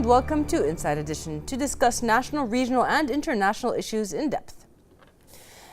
and welcome to Inside Edition to discuss national, regional, and international issues in depth.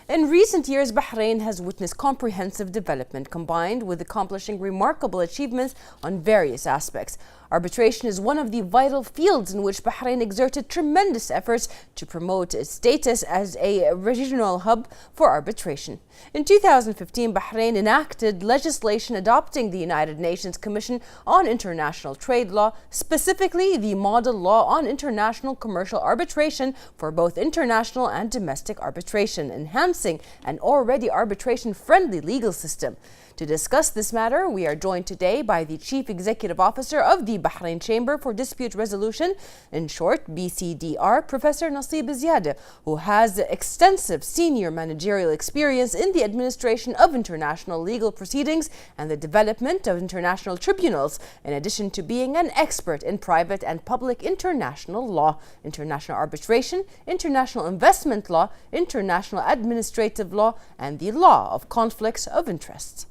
In recent years, Bahrain has witnessed comprehensive development combined with accomplishing remarkable achievements on various aspects. Arbitration is one of the vital fields in which Bahrain exerted tremendous efforts to promote its status as a regional hub for arbitration. In 2015, Bahrain enacted legislation adopting the United Nations Commission on International Trade Law, specifically the Model Law on International Commercial Arbitration for both international and domestic arbitration, enhancing an already arbitration-friendly legal system. To discuss this matter, we are joined today by the Chief Executive Officer of the Bahrain Chamber for Dispute Resolution, in short BCDR, Professor Nasib Ziadeh, who has extensive senior managerial experience in the administration of international legal proceedings and the development of international tribunals, in addition to being an expert in private and public international law, international arbitration, international investment law, international administrative law, and the law of conflicts of interest.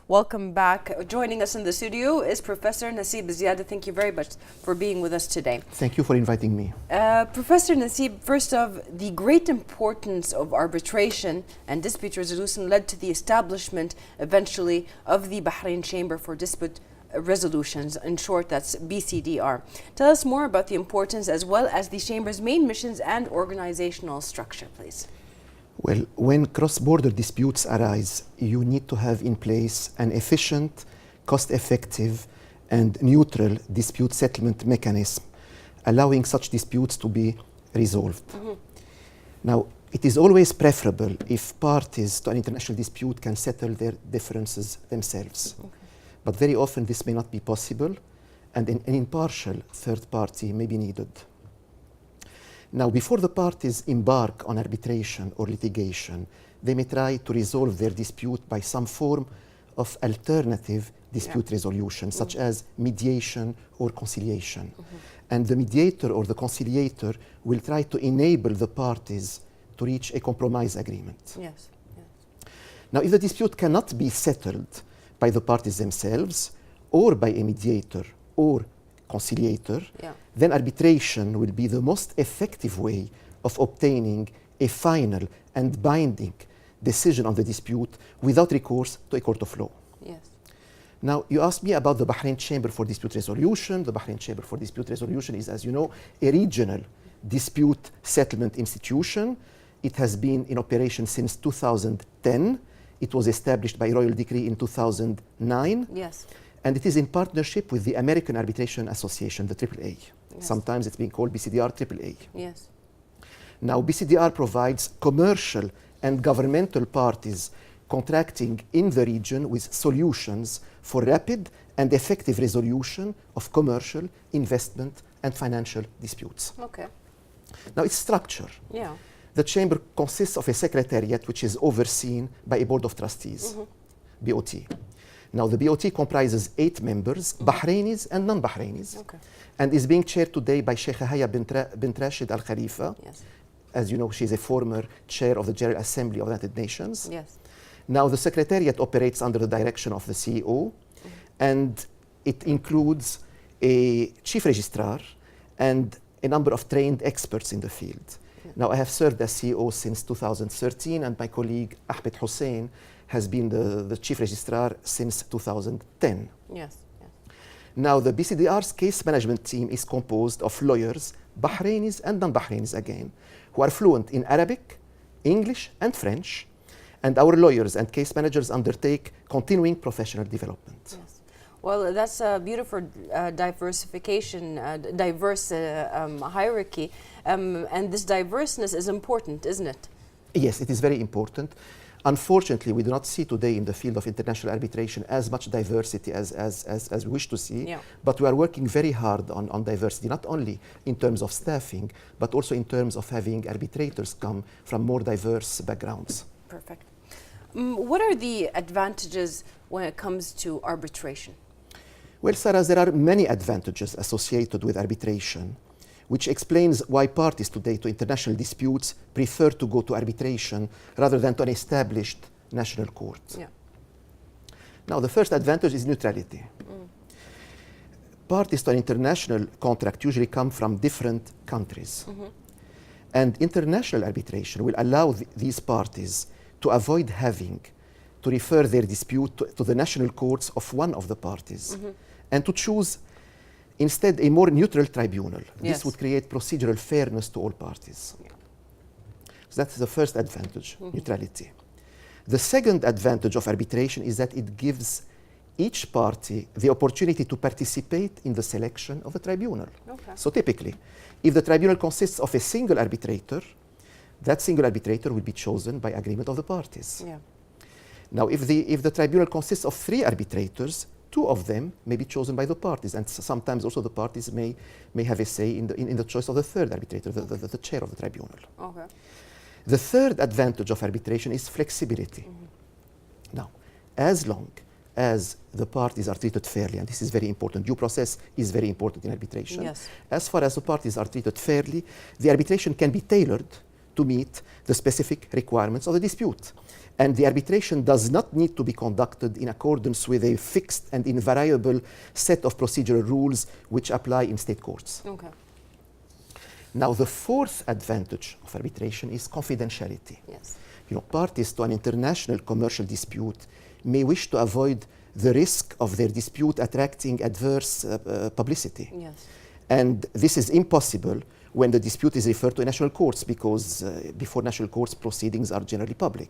Welcome back. Joining us in the studio is Professor Nasib Ziadeh. Thank you very much for being with us today. Thank you for inviting me. Professor Nasib, first off, the great importance of arbitration and dispute resolution led to the establishment eventually of the Bahrain Chamber for Dispute Resolutions, in short that's BCDR. Tell us more about the importance as well as the Chamber's main missions and organizational structure, please. Well, when cross-border disputes arise, you need to have in place an efficient, cost-effective, and neutral dispute settlement mechanism, allowing such disputes to be resolved. Now, it is always preferable if parties to an international dispute can settle their differences themselves. But very often this may not be possible, and an impartial third party may be needed. Now, before the parties embark on arbitration or litigation, they may try to resolve their dispute by some form of alternative dispute resolution, such as mediation or conciliation. And the mediator or the conciliator will try to enable the parties to reach a compromise agreement. Yes. Now, if the dispute cannot be settled by the parties themselves or by a mediator or conciliator, then arbitration will be the most effective way of obtaining a final and binding decision on the dispute without recourse to a court of law. Yes. Now, you asked me about the Bahrain Chamber for Dispute Resolution. The Bahrain Chamber for Dispute Resolution is, as you know, a regional dispute settlement institution. It has been in operation since 2010. It was established by royal decree in 2009. Yes. And it is in partnership with the American Arbitration Association, the AAA. Yes. Sometimes it's being called BCDR AAA. Yes. Now, BCDR provides commercial and governmental parties contracting in the region with solutions for rapid and effective resolution of commercial, investment, and financial disputes. Okay. Now, its structure. Yeah. The chamber consists of a secretariat which is overseen by a board of trustees, BOT. Now, the BOT comprises 8 members, Bahrainis and non-Bahrainis, and is being chaired today by Sheikh Haya bint Rashid Al Khalifa. Yes. As you know, she is a former chair of the General Assembly of the United Nations. Yes. Now, the secretariat operates under the direction of the CEO, and it includes a chief registrar and a number of trained experts in the field. Now, I have served as CEO since 2013, and my colleague Ahmed Hussein has been the chief registrar since 2010. Yes. Now, the BCDR's case management team is composed of lawyers, Bahrainis and non-Bahrainis again, who are fluent in Arabic, English, and French. And our lawyers and case managers undertake continuing professional development. Yes. Well, that's a beautiful diversification, diverse hierarchy. And this diverseness is important, isn't it? Yes, it is very important. Unfortunately, we do not see today in the field of international arbitration as much diversity as we wish to see, but we are working very hard on diversity, not only in terms of staffing, but also in terms of having arbitrators come from more diverse backgrounds. Perfect. What are the advantages when it comes to arbitration? Well, Sarah, there are many advantages associated with arbitration, which explains why parties today to international disputes prefer to go to arbitration rather than to an established national court. Now, the first advantage is neutrality. Parties to an international contract usually come from different countries. And international arbitration will allow these parties to avoid having to refer their dispute to the national courts of one of the parties and to choose instead a more neutral tribunal. This would create procedural fairness to all parties. So that's the first advantage, neutrality. The second advantage of arbitration is that it gives each party the opportunity to participate in the selection of the tribunal. So typically, if the tribunal consists of a single arbitrator, that single arbitrator will be chosen by agreement of the parties. Now, if the tribunal consists of 3 arbitrators, 2 of them may be chosen by the parties, and sometimes also the parties may have a say in the choice of the third arbitrator, the chair of the tribunal. The third advantage of arbitration is flexibility. Now, as long as the parties are treated fairly, and this is very important, due process is very important in arbitration. As far as the parties are treated fairly, the arbitration can be tailored to meet the specific requirements of the dispute. And the arbitration does not need to be conducted in accordance with a fixed and invariable set of procedural rules which apply in state courts. Now, the fourth advantage of arbitration is confidentiality. Parties to an international commercial dispute may wish to avoid the risk of their dispute attracting adverse publicity. And this is impossible when the dispute is referred to in national courts, because before national courts, proceedings are generally public.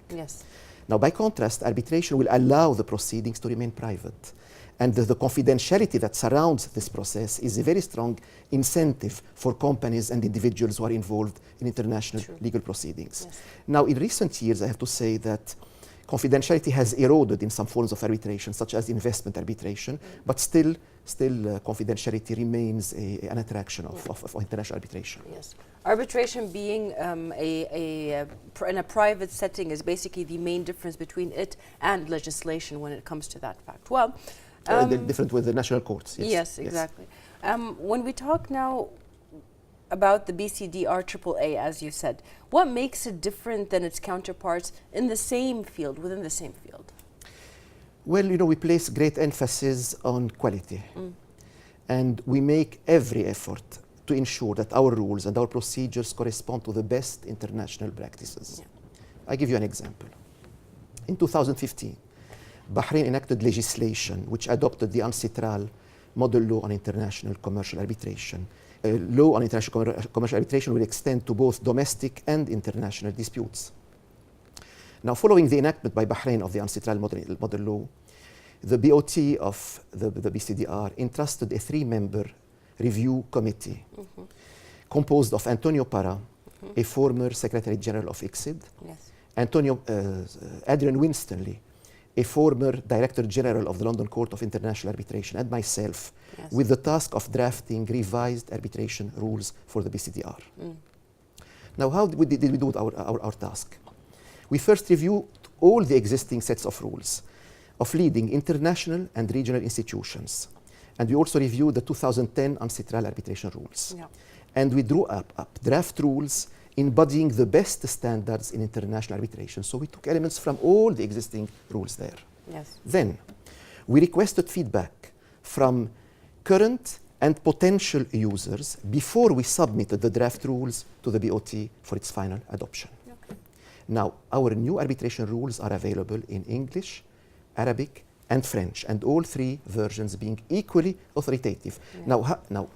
Now, by contrast, arbitration will allow the proceedings to remain private. And the confidentiality that surrounds this process is a very strong incentive for companies and individuals who are involved in international legal proceedings. Now, in recent years, I have to say that confidentiality has eroded in some forms of arbitration, such as investment arbitration, but still confidentiality remains an attraction of international arbitration. Arbitration being in a private setting is basically the main difference between it and legislation when it comes to that fact. Well, different with the national courts. Yes, exactly. When we talk now about the BCDR AAA, as you said, what makes it different than its counterparts in the same field, within the same field? Well, we place great emphasis on quality. And we make every effort to ensure that our rules and our procedures correspond to the best international practices. I give you an example. In 2015, Bahrain enacted legislation which adopted the ancestral model law on international commercial arbitration. Law on international commercial arbitration will extend to both domestic and international disputes. Now, following the enactment by Bahrain of the ancestral model law, the BOT of the BCDR entrusted a 3-member review committee composed of Antonio Parra, a former Secretary General of ICSID, Adrian Winstanley, a former Director General of the London Court of International Arbitration, and myself, with the task of drafting revised arbitration rules for the BCDR. Now, how did we do our task? We first reviewed all the existing sets of rules of leading international and regional institutions. And we also reviewed the 2010 ancestral arbitration rules. And we drew up draft rules embodying the best standards in international arbitration. So we took elements from all the existing rules there. Then we requested feedback from current and potential users before we submitted the draft rules to the BOT for its final adoption. Now, our new arbitration rules are available in English, Arabic, and French, and all 3 versions being equally authoritative. Now,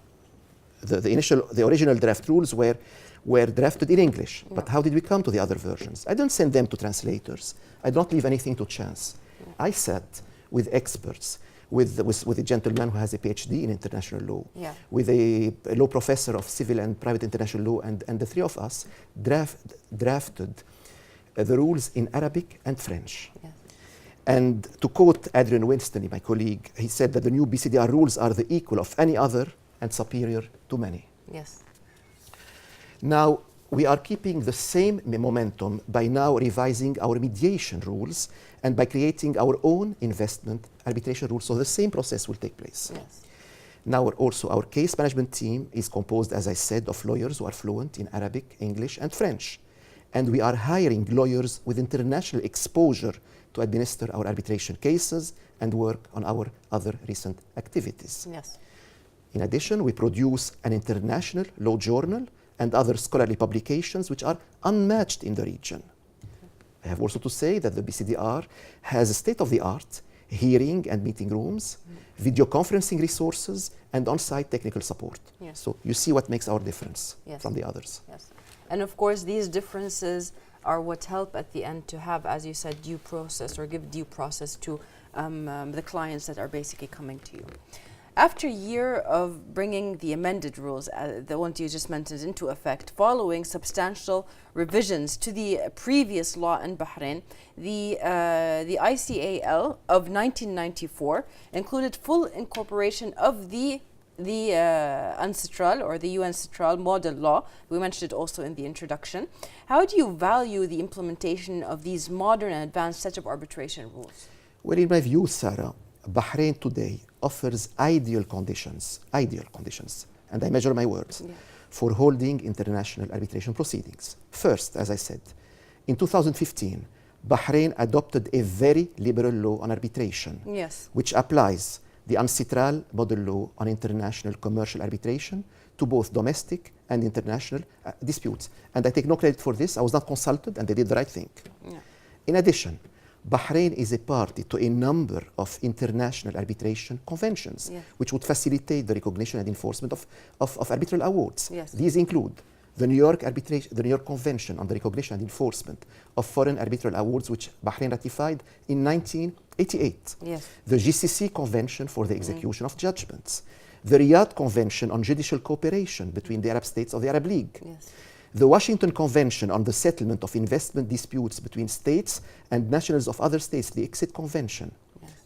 the original draft rules were drafted in English, but how did we come to the other versions? I don't send them to translators. I don't leave anything to chance. I sat with experts, with a gentleman who has a PhD in international law, with a law professor of civil and private international law, and the 3 of us drafted the rules in Arabic and French. And to quote Adrian Winstanley, my colleague, he said that the new BCDR rules are the equal of any other and superior to many. Now, we are keeping the same momentum by now revising our mediation rules and by creating our own investment arbitration rules. So the same process will take place. Now, also, our case management team is composed, as I said, of lawyers who are fluent in Arabic, English, and French. And we are hiring lawyers with international exposure to administer our arbitration cases and work on our other recent activities. Yes. In addition, we produce an international law journal and other scholarly publications which are unmatched in the region. I have also to say that the BCDR has state-of-the-art hearing and meeting rooms, video conferencing resources, and on-site technical support. Yes. So you see what makes our difference Yes. from the others. Yes. And of course, these differences are what help at the end to have, as you said, due process or give due process to the clients that are basically coming to you. After a year of bringing the amended rules, the ones you just mentioned, into effect, following substantial revisions to the previous law in Bahrain, the ICAL of 1994 included full incorporation of the Ancestral or the UN Citral model law. We mentioned it also in the introduction. How do you value the implementation of these modern and advanced set of arbitration rules? Well, in my view, Sarah, Bahrain today offers ideal conditions, and I measure my words, for holding international arbitration proceedings. First, as I said, in 2015, Bahrain adopted a very liberal law on arbitration, which applies the Ancestral model law on international commercial arbitration to both domestic and international disputes. And I take no credit for this. I was not consulted, and they did the right thing. In addition, Bahrain is a party to a number of international arbitration conventions, which would facilitate the recognition and enforcement of arbitral awards. These include the New York Convention on the Recognition and Enforcement of Foreign Arbitral Awards, which Bahrain ratified in 1988. The GCC Convention for the Execution of Judgments. The Riyadh Convention on Judicial Cooperation between the Arab states of the Arab League. The Washington Convention on the Settlement of Investment Disputes between States and Nationals of Other States, the ICSID Convention,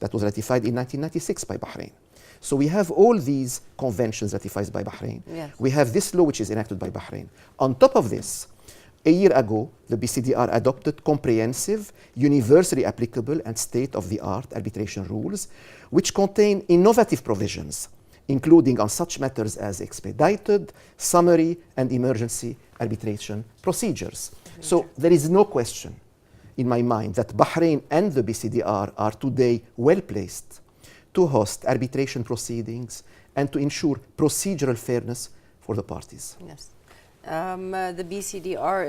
that was ratified in 1996 by Bahrain. So we have all these conventions ratified by Bahrain. We have this law which is enacted by Bahrain. On top of this, a year ago, the BCDR adopted comprehensive, universally applicable and state-of-the-art arbitration rules, which contain innovative provisions, including on such matters as expedited, summary, and emergency arbitration procedures. So there is no question in my mind that Bahrain and the BCDR are today well placed to host arbitration proceedings and to ensure procedural fairness for the parties. The BCDR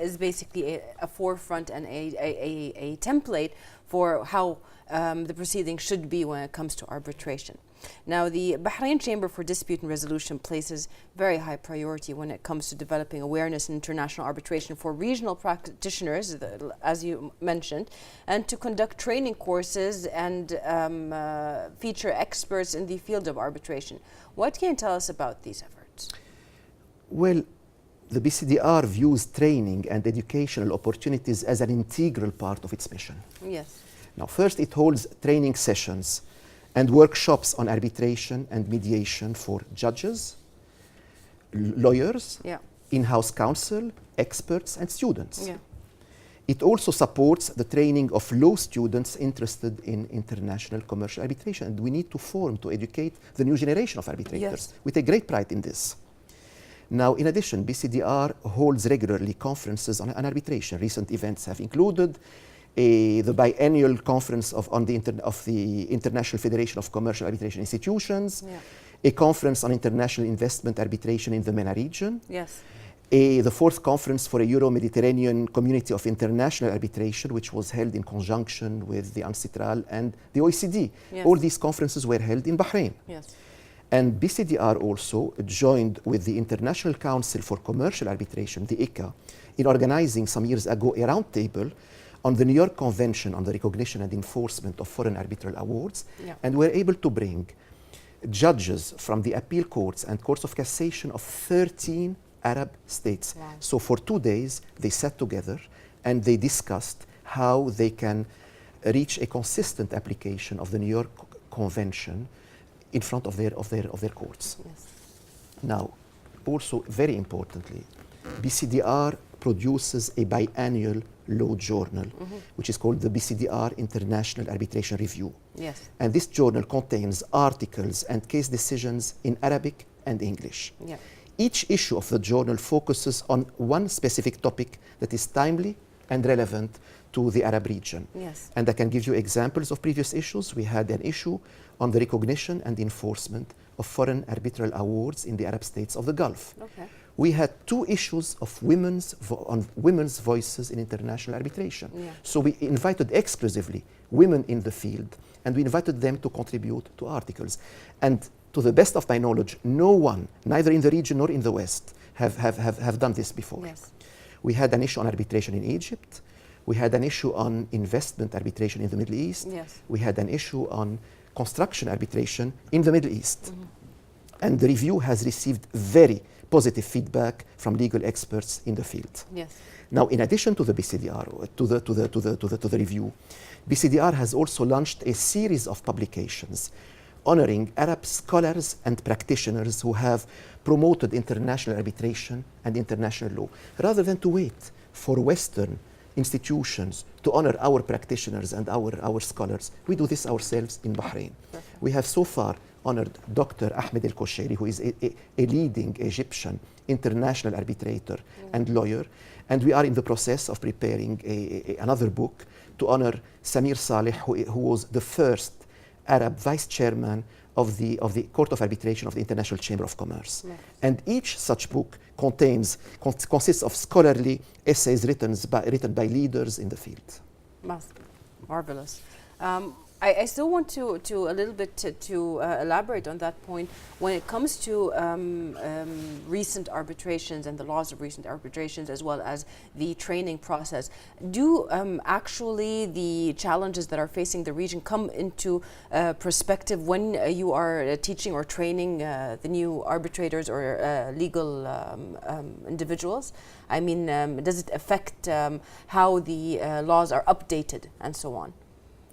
is basically a forefront and a template for how the proceeding should be when it comes to arbitration. Now, the Bahrain Chamber for Dispute and Resolution places very high priority when it comes to developing awareness in international arbitration for regional practitioners, as you mentioned, and to conduct training courses and feature experts in the field of arbitration. What can you tell us about these efforts? Well, the BCDR views training and educational opportunities as an integral part of its mission. Now, first, it holds training sessions and workshops on arbitration and mediation for judges, lawyers, in-house counsel, experts, and students. It also supports the training of law students interested in international commercial arbitration, and we need to educate the new generation of arbitrators. We take great pride in this. Now, in addition, BCDR holds regularly conferences on arbitration. Recent events have included the biennial conference of the International Federation of Commercial Arbitration Institutions, a conference on international investment arbitration in the MENA region, the fourth conference for a Euro-Mediterranean community of international arbitration, which was held in conjunction with the Ancestral and the OECD. All these conferences were held in Bahrain. And BCDR also joined with the International Council for Commercial Arbitration, the ICA, in organizing some years ago a roundtable on the New York Convention on the Recognition and Enforcement of Foreign Arbitral Awards, and were able to bring judges from the appeal courts and courts of cassation of 13 Arab states. So for 2 days, they sat together and they discussed how they can reach a consistent application of the New York Convention in front of their courts. Now, also very importantly, BCDR produces a biannual law journal, which is called the BCDR International Arbitration Review. And this journal contains articles and case decisions in Arabic and English. Each issue of the journal focuses on one specific topic that is timely and relevant to the Arab region. Yes. And I can give you examples of previous issues. We had an issue on the recognition and enforcement of foreign arbitral awards in the Arab states of the Gulf. Okay. We had 2 issues of on women's voices in international arbitration. Yeah. So we invited exclusively women in the field, and we invited them to contribute to articles. And to the best of my knowledge, no one, neither in the region nor in the West, have done this before. Yes. We had an issue on arbitration in Egypt. We had an issue on investment arbitration in the Middle East. Yes. We had an issue on construction arbitration in the Middle East. And the review has received very positive feedback from legal experts in the field. Yes. Now, in addition to the BCDR, to the review, BCDR has also launched a series of publications honoring Arab scholars and practitioners who have promoted international arbitration and international law. Rather than to wait for Western institutions to honor our practitioners and our scholars, we do this ourselves in Bahrain. Perfect. We have so far honored Dr. Ahmed El-Kosheri, who is a leading Egyptian international arbitrator and lawyer. And we are in the process of preparing another book to honor Samir Saleh, who was the first Arab vice chairman of the Court of Arbitration of the International Chamber of Commerce. Yes. And each such book consists of scholarly essays written by leaders in the field. Marvelous. I still want to a little bit to elaborate on that point when it comes to recent arbitrations and the laws of recent arbitrations, as well as the training process. Do actually the challenges that are facing the region come into perspective when you are teaching or training the new arbitrators or legal individuals? I mean, does it affect how the laws are updated and so on?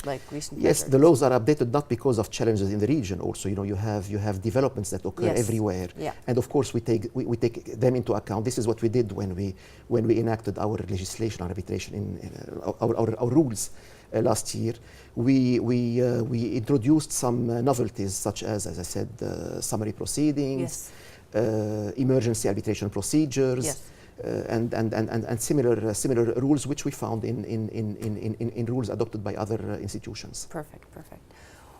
Like recent yes, measures. the laws are updated not because of challenges in the region. Also, you have developments that occur Yes. everywhere, Yeah. and of course we take them into account. This is what we did when we enacted our legislation on arbitration in our rules last year. We introduced some novelties such as I said, summary proceedings, Yes. emergency arbitration procedures. Yes. And similar rules which we found in rules adopted by other institutions. Perfect, perfect.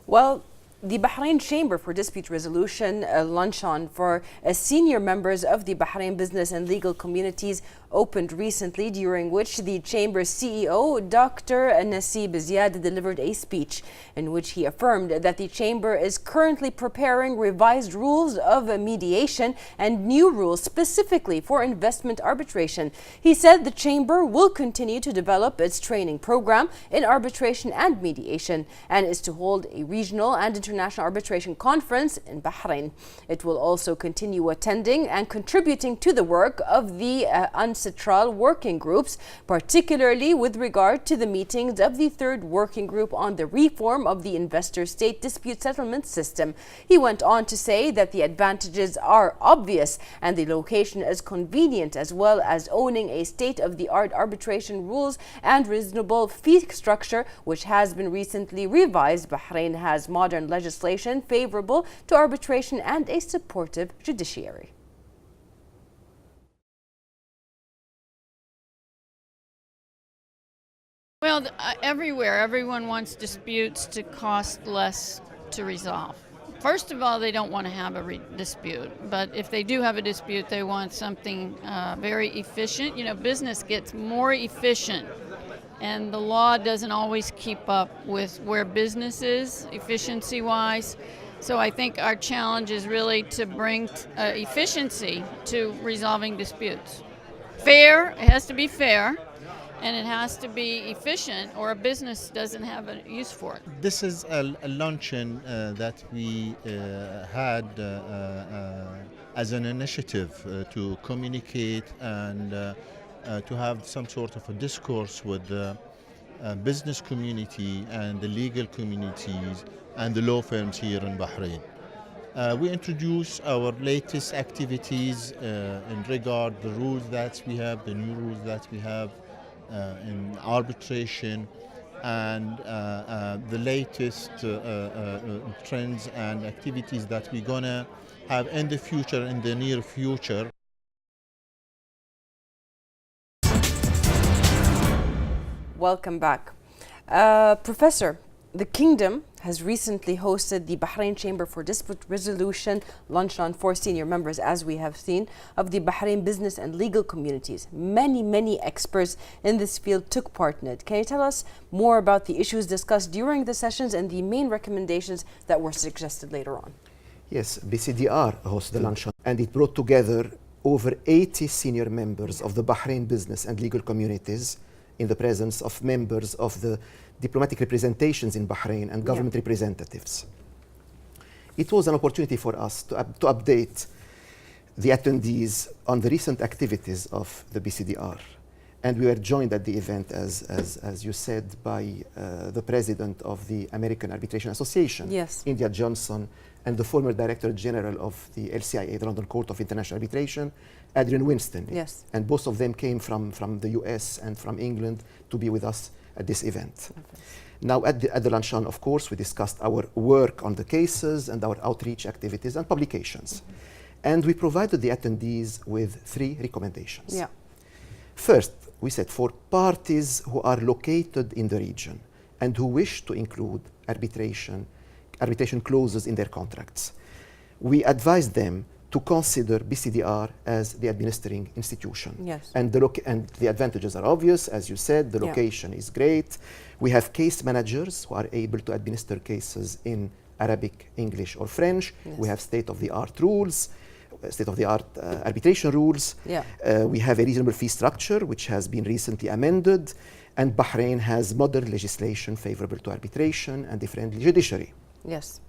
Well, the Bahrain Chamber for Dispute Resolution luncheon for senior members of the Bahrain business and legal communities opened recently, during which the Chamber's CEO, Dr. Nasib Ziad, delivered a speech in which he affirmed that the Chamber is currently preparing revised rules of mediation and new rules specifically for investment arbitration. He said the Chamber will continue to develop its training program in arbitration and mediation and is to hold a regional and international arbitration conference in Bahrain. It will also continue attending and contributing to the work of the UNCITRAL working groups, particularly with regard to the meetings of the third working group on the reform of the investor-state dispute settlement system. He went on to say that the advantages are obvious and the location is convenient, as well as owning a state-of-the-art arbitration rules and reasonable fee structure, which has been recently revised. Bahrain has modern legislation favorable to arbitration and a supportive judiciary. Well, everywhere, everyone wants disputes to cost less to resolve. First of all, they don't want to have a dispute, but if they do have a dispute, they want something very efficient. You know, business gets more efficient, and the law doesn't always keep up with where business is, efficiency-wise. So I think our challenge is really to bring efficiency to resolving disputes. Fair, it has to be fair. And it has to be efficient, or a business doesn't have a use for it. This is a luncheon that we had as an initiative to communicate and to have some sort of a discourse with the business community and the legal communities and the law firms here in Bahrain. We introduce our latest activities in regard to the rules that we have, the new rules that we have in arbitration, and the latest trends and activities that we're gonna have in the future, in the near future. Welcome back. Professor, the Kingdom has recently hosted the Bahrain Chamber for Dispute Resolution luncheon for senior members, as we have seen, of the Bahrain business and legal communities. Many experts in this field took part in it. Can you tell us more about the issues discussed during the sessions and the main recommendations that were suggested later on? Yes, BCDR hosted the luncheon, and it brought together over 80 senior members of the Bahrain business and legal communities in the presence of members of the diplomatic representations in Bahrain and government representatives. It was an opportunity for us to update the attendees on the recent activities of the BCDR. And we were joined at the event, as you said, by the president of the American Arbitration Association, India Johnson, and the former Director General of the LCIA, the London Court of International Arbitration, Adrian Winston. Yes. And both of them came from the US and from England to be with us at this event. Okay. Now, at the luncheon, of course, we discussed our work on the cases and our outreach activities and publications. And we provided the attendees with 3 recommendations. Yeah. First, we said for parties who are located in the region and who wish to include arbitration clauses in their contracts, we advised them to consider BCDR as the administering institution. Yes. And the advantages are obvious. As you said, the location is great. We have case managers who are able to administer cases in Arabic, English, or French. Yes. We have state-of-the-art rules, state-of-the-art arbitration rules. Yeah. We have a reasonable fee structure, which has been recently amended. And Bahrain has modern legislation favorable to arbitration and a friendly judiciary. Yes.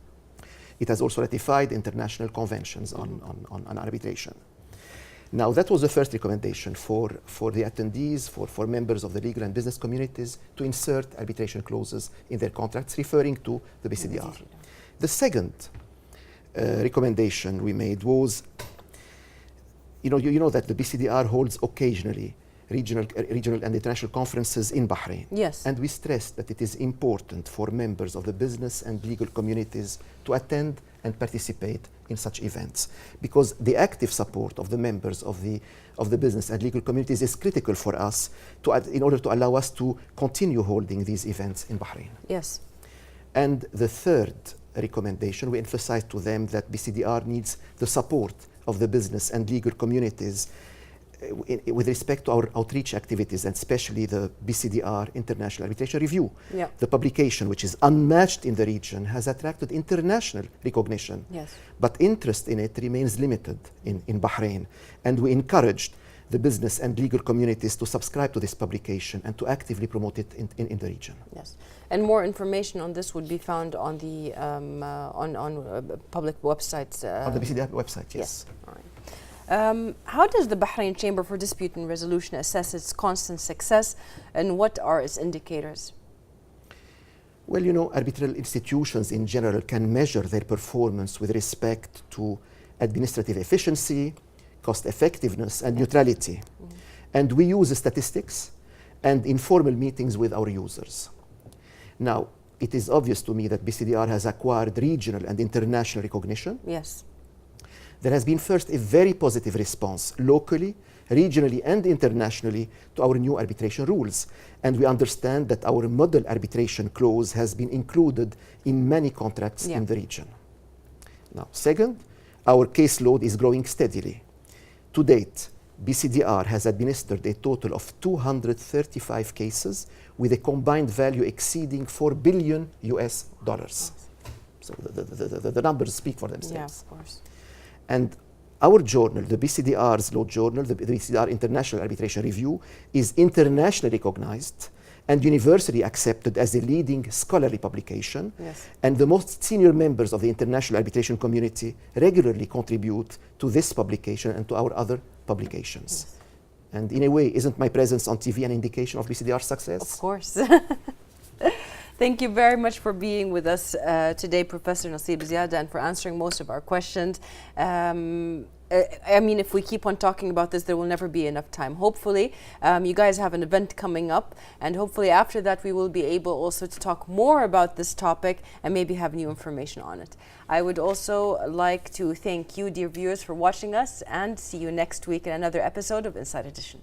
It has also ratified international conventions on arbitration. Now, that was the first recommendation for the attendees, for members of the legal and business communities, to insert arbitration clauses in their contracts, referring to the BCDR. The second recommendation we made was, you know that the BCDR holds occasionally regional and international conferences in Bahrain. Yes. And we stressed that it is important for members of the business and legal communities to attend and participate in such events, because the active support of the members of the business and legal communities is critical for us in order to allow us to continue holding these events in Bahrain. Yes. And the third recommendation, we emphasized to them that BCDR needs the support of the business and legal communities with respect to our outreach activities, and especially the BCDR International Arbitration Review. Yeah. The publication, which is unmatched in the region, has attracted international recognition. Yes. But interest in it remains limited in Bahrain. And we encouraged the business and legal communities to subscribe to this publication and to actively promote it in the region. Yes. And more information on this would be found on the public websites. On the BCDR website, yes. All right. How does the Bahrain Chamber for Dispute and Resolution assess its constant success, and what are its indicators? Well, you know, arbitral institutions in general can measure their performance with respect to administrative efficiency, cost effectiveness, and neutrality. Mm-hmm. And we use statistics and informal meetings with our users. Now, it is obvious to me that BCDR has acquired regional and international recognition. Yes. There has been first a very positive response locally, regionally, and internationally to our new arbitration rules. And we understand that our model arbitration clause has been included in many contracts in the region. Now, second, our caseload is growing steadily. To date, BCDR has administered a total of 235 cases with a combined value exceeding $4 billion. So the numbers speak for themselves. Yeah, of course. And our journal, the BCDR's law journal, the BCDR International Arbitration Review, is internationally recognized and universally accepted as a leading scholarly publication. Yes. And the most senior members of the international arbitration community regularly contribute to this publication and to our other publications. Yes. And in a way, isn't my presence on TV an indication of BCDR's success? Of course. Thank you very much for being with us today, Professor Nassib Ziada, and for answering most of our questions. I mean, if we keep on talking about this, there will never be enough time. Hopefully, you guys have an event coming up, and hopefully after that, we will be able also to talk more about this topic and maybe have new information on it. I would also like to thank you, dear viewers, for watching us, and see you next week in another episode of Inside Edition.